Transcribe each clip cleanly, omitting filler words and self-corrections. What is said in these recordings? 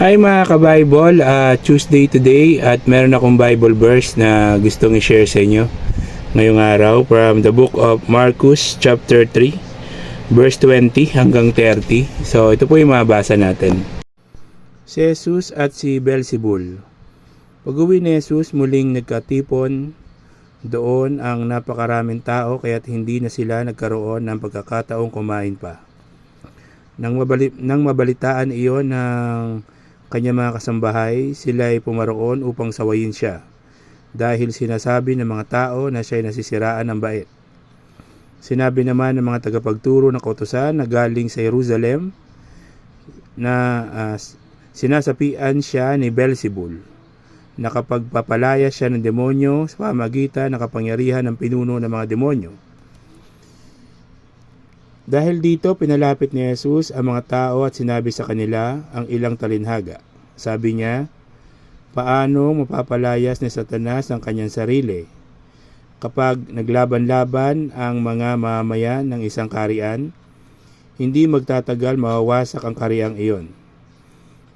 Hi mga ka-Bible, Tuesday today at meron akong Bible verse na gustong i-share sa inyo ngayong araw from the book of Marcus chapter 3 verse 20 hanggang 30. So ito po yung mabasa natin. Si Jesus at si Beelzebul. Pag-uwi ni Jesus, muling nagkatipon doon ang napakaraming tao kaya't hindi na sila nagkaroon ng pagkakataong kumain pa. Nang mabalitaan iyon ng kanyang mga kasambahay, sila ay pumaroon upang sawayin siya dahil sinasabi ng mga tao na siya ay nasisiraan ng bait. Sinabi naman ng mga tagapagturo ng kautusan na galing sa Jerusalem na sinasapian siya ni Beelzebul, na kapagpapalaya siya ng demonyo sa pamamagitan ng kapangyarihan ng pinuno ng mga demonyo. Dahil dito, pinalapit ni Jesus ang mga tao at sinabi sa kanila ang ilang talinhaga. Sabi niya, paano mapapalayas ni Satanas ang kanyang sarili? Kapag naglaban-laban ang mga mamamayan ng isang kaharian, hindi magtatagal mawawasak ang kahariang iyon.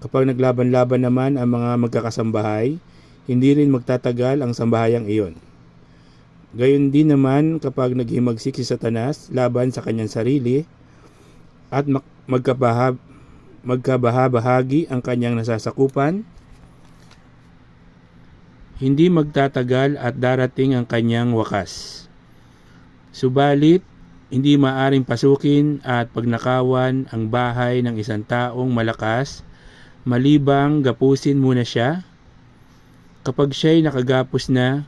Kapag naglaban-laban naman ang mga magkakasambahay, hindi rin magtatagal ang sambahayang iyon. Gayon din naman kapag naghimagsik si Satanas laban sa kanyang sarili at magkabahabahagi ang kanyang nasasakupan, hindi magtatagal at darating ang kanyang wakas. Subalit, hindi maaring pasukin at pagnakawan ang bahay ng isang taong malakas, malibang gapusin muna siya. Kapag siya'y nakagapos na,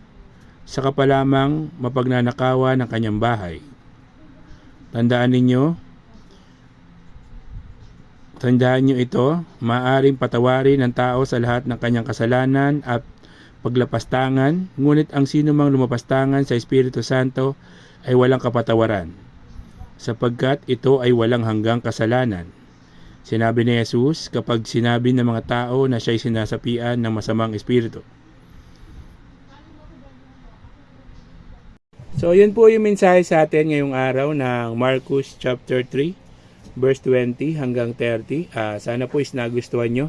saka pa lamang mapagnanakawan ng kanyang bahay. Tandaan niyo ito, maaaring patawarin ng tao sa lahat ng kanyang kasalanan at paglapastangan, ngunit ang sino mang lumapastangan sa Espiritu Santo ay walang kapatawaran, sapagkat ito ay walang hanggang kasalanan. Sinabi ni Jesus kapag sinabi ng mga tao na siya'y sinasapian ng masamang espiritu. So, yun po yung mensahe sa atin ngayong araw ng Marcus chapter 3, verse 20 hanggang 30. Sana po is nagustuhan nyo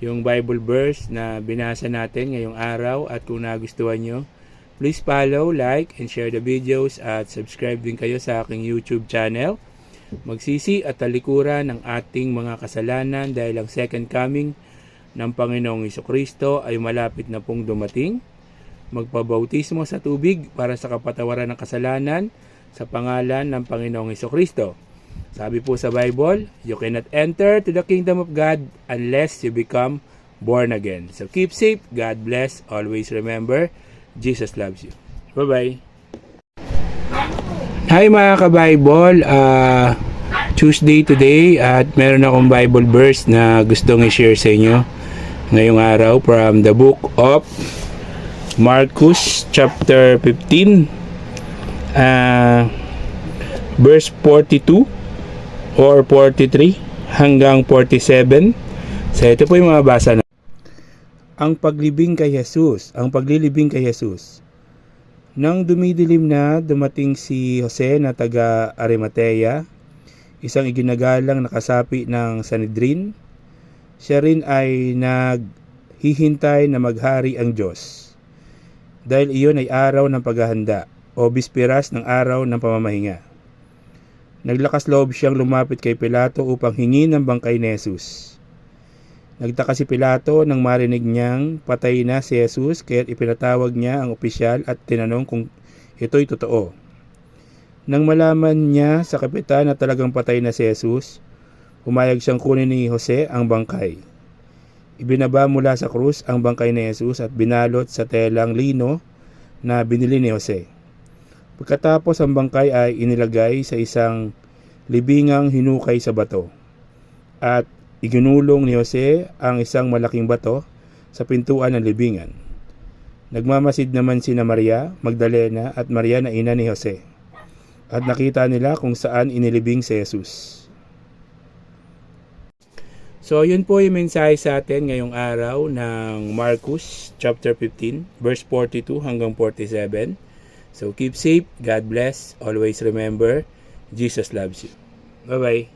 yung Bible verse na binasa natin ngayong araw, at kung nagustuhan nyo, please follow, like, and share the videos at subscribe din kayo sa aking YouTube channel. Magsisi at talikuran ng ating mga kasalanan dahil ang second coming ng Panginoong Jesucristo ay malapit na pong dumating. Magpabautismo sa tubig para sa kapatawaran ng kasalanan sa pangalan ng Panginoong Jesucristo. Sabi po sa Bible, you cannot enter to the kingdom of God unless you become born again. So keep safe, God bless, always remember, Jesus loves you. Bye-bye. Hi mga ka-Bible, Tuesday today at meron akong Bible verse na gustong i-share sa inyo ngayong araw from the book of Marcus chapter 15 verse 42 or 43 hanggang 47. So ito po yung mga basa na. Ang paglilibing kay Jesus. Nang dumidilim na, dumating si Jose na taga Arimatea, isang iginagalang na kasapi ng Sanhedrin. Siya rin ay naghihintay na maghari ang Diyos, dahil iyon ay araw ng paghahanda o bispiras ng araw ng pamamahinga. Naglakas loob siyang lumapit kay Pilato upang hingin ang bangkay ni Jesus. Nagtaka si Pilato nang marinig niyang patay na si Jesus, kaya't ipinatawag niya ang opisyal at tinanong kung ito'y totoo. Nang malaman niya sa kapitan na talagang patay na si Jesus, pumayag siyang kunin ni Jose ang bangkay. Ibinaba mula sa krus ang bangkay ni Jesus at binalot sa telang lino na binili ni Jose. Pagkatapos, ang bangkay ay inilagay sa isang libingang hinukay sa bato, at iginulong ni Jose ang isang malaking bato sa pintuan ng libingan. Nagmamasid naman sina Maria Magdalena at Maria na ina ni Jose, at nakita nila kung saan inilibing si Jesus. So, yun po yung mensahe sa atin ngayong araw ng Marcus chapter 15, verse 42 hanggang 47. So, keep safe, God bless, always remember, Jesus loves you. Bye-bye.